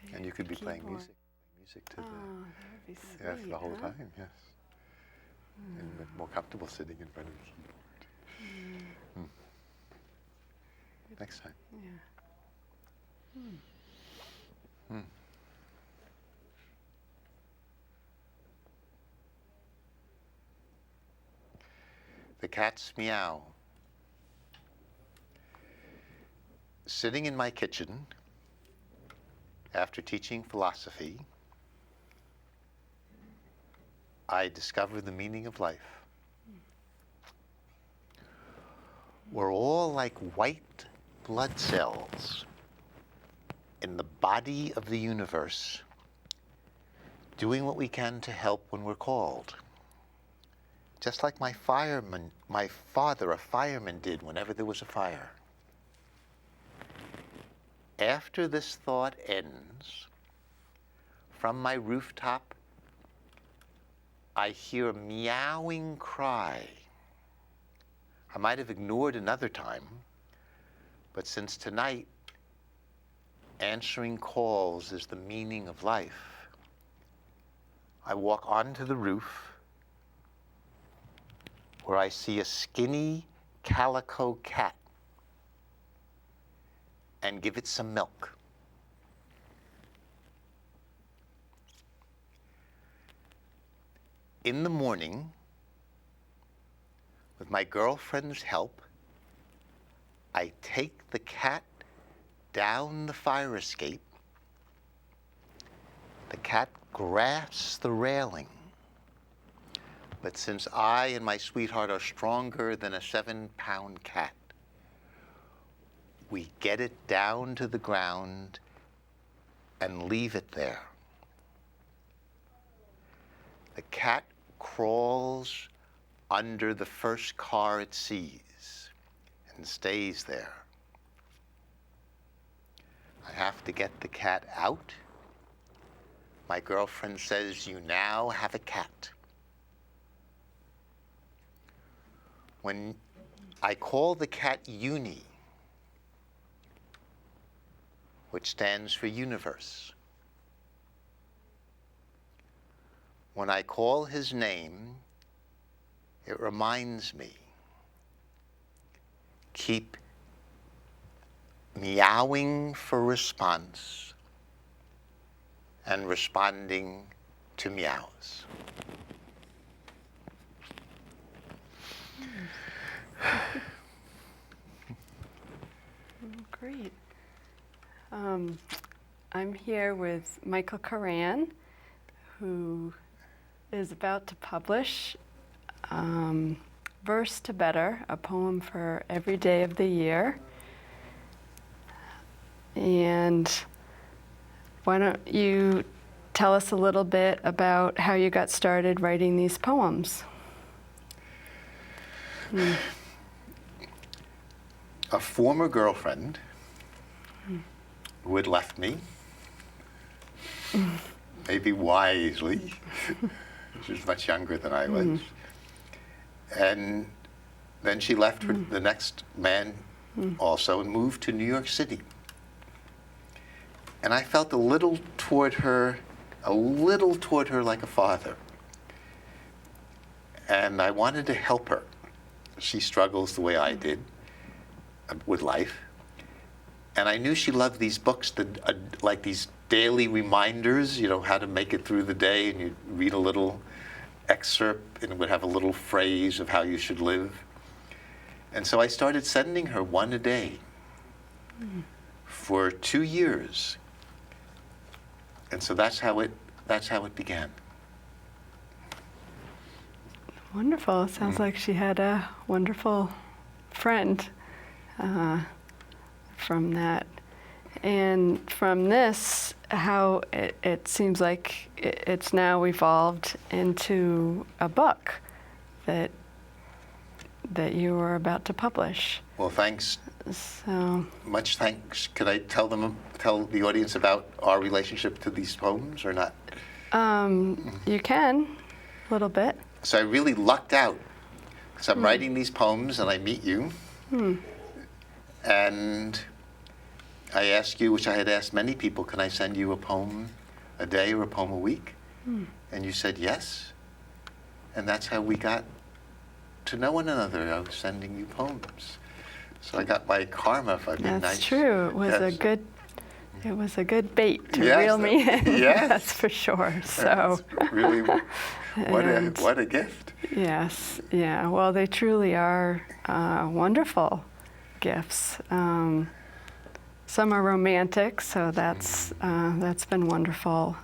So And you could be playing keyboard. music to Oh, that would be sweet. yes, the whole huh? time, yes. And more comfortable sitting in front of the keyboard. Next time. Yeah. Hmm. The cat's meow. Sitting in my kitchen after teaching philosophy, I discovered the meaning of life. We're all like white blood cells in the body of the universe, doing what we can to help when we're called. Just like my father, a fireman, did whenever there was a fire. After this thought ends, from my rooftop, I hear a meowing cry. I might have ignored another time, but since tonight, answering calls is the meaning of life, I walk onto the roof where I see a skinny calico cat and give it some milk. In the morning, with my girlfriend's help, I take the cat down the fire escape. The cat grasps the railing, but since I and my sweetheart are stronger than a 7-pound cat, we get it down to the ground and leave it there. The cat crawls under the first car it sees and stays there. I have to get the cat out. My girlfriend says, "You now have a cat." When I call the cat Uni, which stands for universe, when I call his name, it reminds me, keep meowing for response and responding to meows. Great. I'm here with Michael Koran, who is about to publish Verse to Better, a poem for every day of the year. And why don't you tell us a little bit about how you got started writing these poems? A former girlfriend who had left me, maybe wisely, she was much younger than I was, and then she left her, the next man also, and moved to New York City. And I felt a little toward her like a father. And I wanted to help her. She struggles the way I did with life. And I knew she loved these books, like these daily reminders, you know, how to make it through the day, and you read a little excerpt and it would have a little phrase of how you should live. And so I started sending her one a day for 2 years. And so that's how it began. Wonderful. It sounds like she had a wonderful friend from that. And from this, how it seems like it's now evolved into a book that you were about to publish. Well, thanks. So Much thanks. Could I tell the audience about our relationship to these poems or not? you can, a little bit. So I really lucked out because I'm writing these poems and I meet you. And I asked you, which I had asked many people, can I send you a poem a day or a poem a week? And you said yes. And that's how we got to know one another. I was sending you poems. So I got my karma if I've been nice. That's true. It was Yes. it was a good bait to Yes, reel me in. yes. That's for sure. So. That's really, And- what a gift. Yes, yeah. Well, they truly are wonderful gifts. Some are romantic, so that's been wonderful.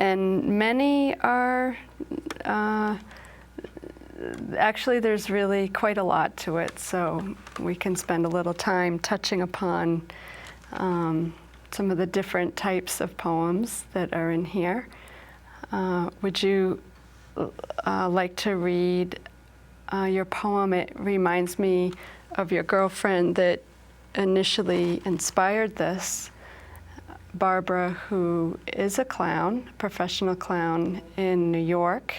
And many are actually. There's really quite a lot to it, so we can spend a little time touching upon some of the different types of poems that are in here. Would you like to read your poem? It reminds me of your girlfriend that initially inspired this, Barbara, who is a clown, professional clown in New York.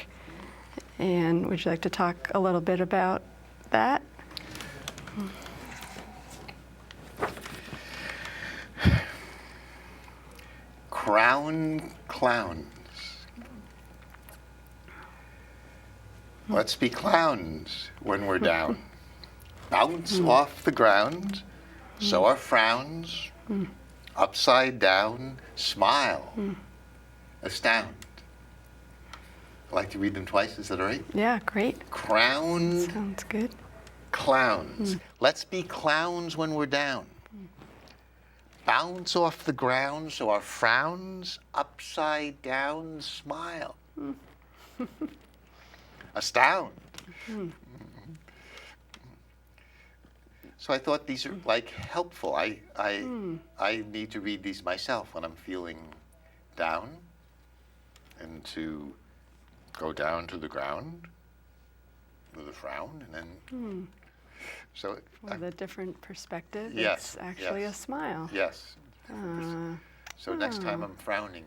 And would you like to talk a little bit about that? Crown clowns. Let's be clowns when we're down. Bounce off the ground, so are frowns. Upside down, smile, astound. I'd like to read them twice, is that all right? Yeah, great. Crowned Sounds good. clowns. Let's be clowns when we're down. Bounce off the ground so our frowns upside down smile. Astound. So I thought these are like helpful. I need to read these myself when I'm feeling down, and to go down to the ground with a frown, and then so With a different perspective, Yes, it's actually yes. a smile. yes. So next time I'm frowning,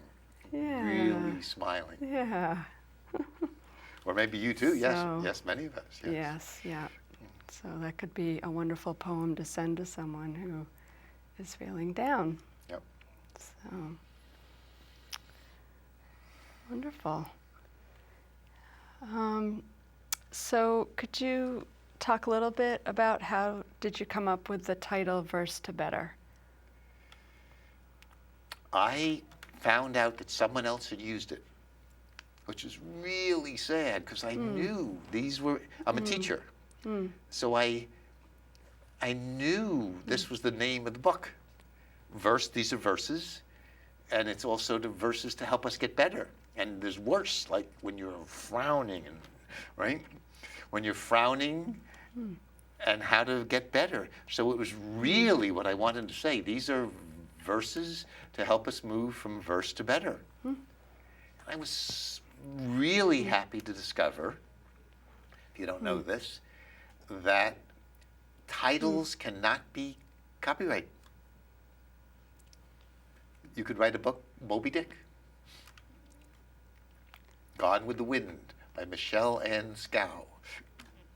Yeah. really smiling, Yeah. or maybe you too. Yes, So- yes, many of us. Yes. Yes, yeah. So that could be a wonderful poem to send to someone who is feeling down. Yep. So wonderful. So could you talk a little bit about how did you come up with the title Verse to Better? I found out that someone else had used it, which is really sad because I knew these were. I'm a teacher, so I knew this was the name of the book. These are verses, and it's also the verses to help us get better. And there's worse, like when you're frowning, and right, when you're frowning, and how to get better. So it was really what I wanted to say. These are verses to help us move from verse to better. And I was really happy to discover, if you don't know this, that titles cannot be copyright. You could write a book, Moby Dick. Gone with the Wind by Ann Schou.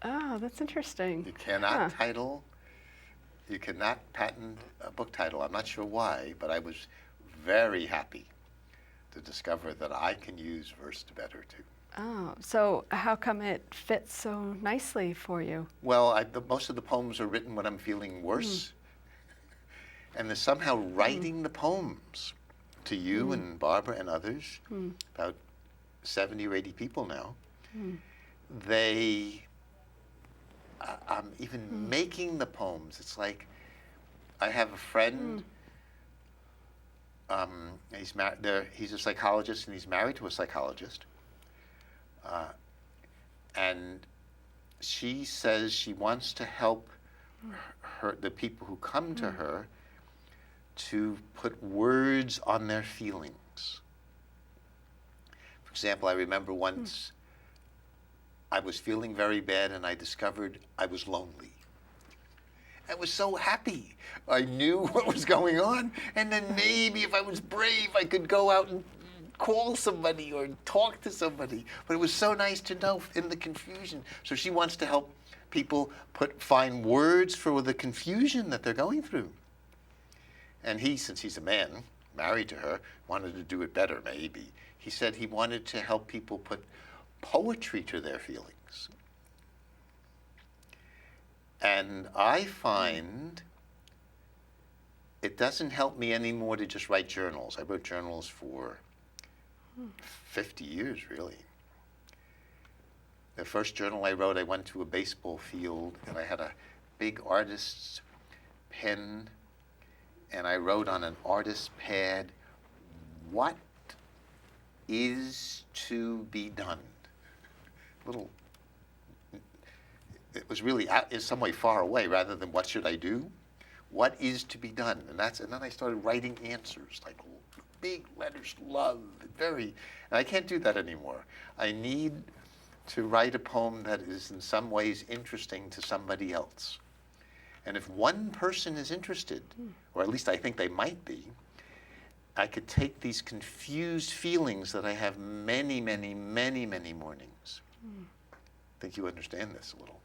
Oh, that's interesting. You cannot you cannot patent a book title. I'm not sure why, but I was very happy to discover that I can use verse to better too. Oh, so how come it fits so nicely for you? Well, most of the poems are written when I'm feeling worse. And there's somehow writing the poems to you and Barbara and others, about 70 or 80 people now. I'm even making the poems. It's like I have a friend. He's a psychologist, and he's married to a psychologist. And she says she wants to help the people who come to her to put words on their feelings. For example, I remember once I was feeling very bad, and I discovered I was lonely. I was so happy. I knew what was going on, and then maybe if I was brave, I could go out and call somebody or talk to somebody. But it was so nice to know in the confusion. So she wants to help people find words for the confusion that they're going through. And he, since he's a man, married to her, wanted to do it better, maybe. He said he wanted to help people put poetry to their feelings. And I find it doesn't help me anymore to just write journals. I wrote journals for 50 years, really. The first journal I wrote, I went to a baseball field, and I had a big artist's pen, and I wrote on an artist's pad, "What is to be done?" It was really out in some way far away, rather than "what should I do?" What is to be done? And then I started writing answers, like big letters, love, and I can't do that anymore. I need to write a poem that is in some ways interesting to somebody else. And if one person is interested, or at least I think they might be, I could take these confused feelings that I have many, many, many, many mornings. I think you understand this a little.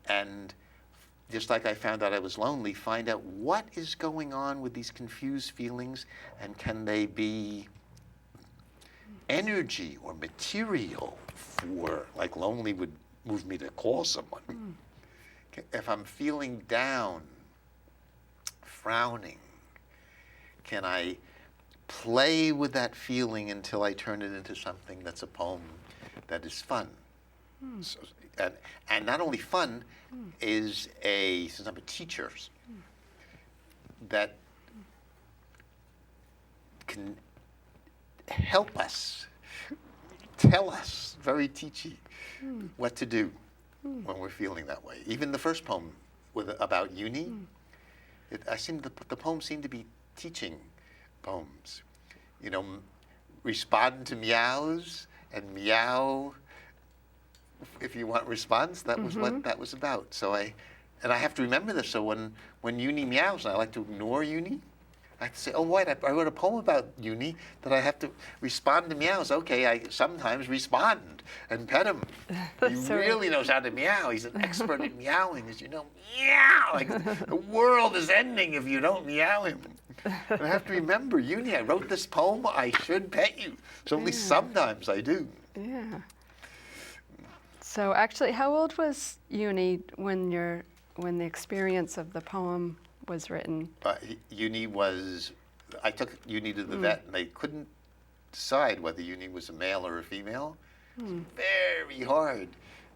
And just like I found out I was lonely, find out what is going on with these confused feelings, and can they be energy or material for, like lonely would move me to call someone. If I'm feeling down, frowning, can I play with that feeling until I turn it into something that's a poem that is fun? So, and not only fun, since I'm a teacher, that can help us, tell us, very teachy, what to do when we're feeling that way. Even the first poem about uni, the poems seem to be teaching poems. You know, respond to meows, and meow if you want response. That was what that was about. So I have to remember this. So when Uni meows, and I like to ignore Uni, I have to say, oh, wait, I wrote a poem about Uni that I have to respond to meows. Okay, I sometimes respond and pet him. He really knows how to meow. He's an expert at meowing, as you know. Meow! Like the world is ending if you don't meow him. But I have to remember, Uni, I wrote this poem, I should pet you. So only sometimes I do. Yeah. So actually, how old was Uni when the experience of the poem was written? I took Uni to the vet, and they couldn't decide whether Uni was a male or a female. It was very hard.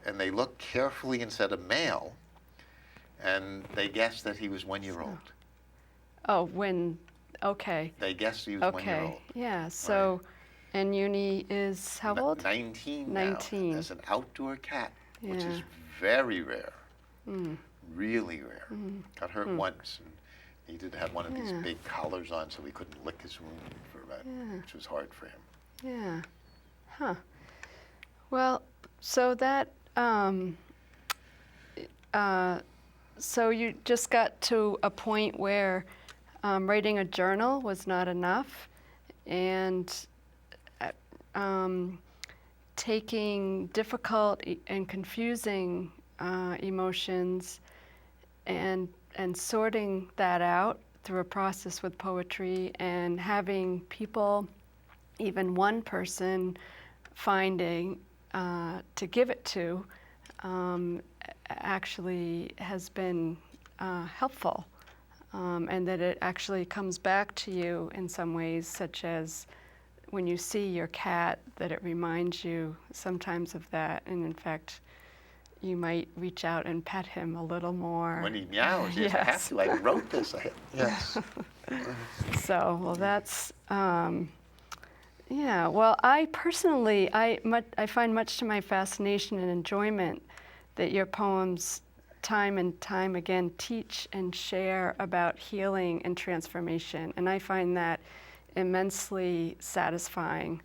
And they looked carefully and said a male, and they guessed that he was 1 year old. Oh, okay. They guessed he was 1 year old. Yeah, so, right. And Uni is how old? 19 19. Now, as an outdoor cat, which is very rare, really rare. Got hurt once, and he did have one of these big collars on, so he couldn't lick his wound which was hard for him. Yeah. Huh. Well, so that, so you just got to a point where writing a journal was not enough, and taking difficult and confusing emotions and sorting that out through a process with poetry, and having people, even one person, finding to give it to, actually has been helpful, and that it actually comes back to you in some ways, such as when you see your cat, that it reminds you sometimes of that, and in fact, you might reach out and pet him a little more. When he meows, yes. I have to. I wrote this. Yes. So, well, that's, yeah. Well, I personally, I find much to my fascination and enjoyment that your poems, time and time again, teach and share about healing and transformation, and I find that immensely satisfying.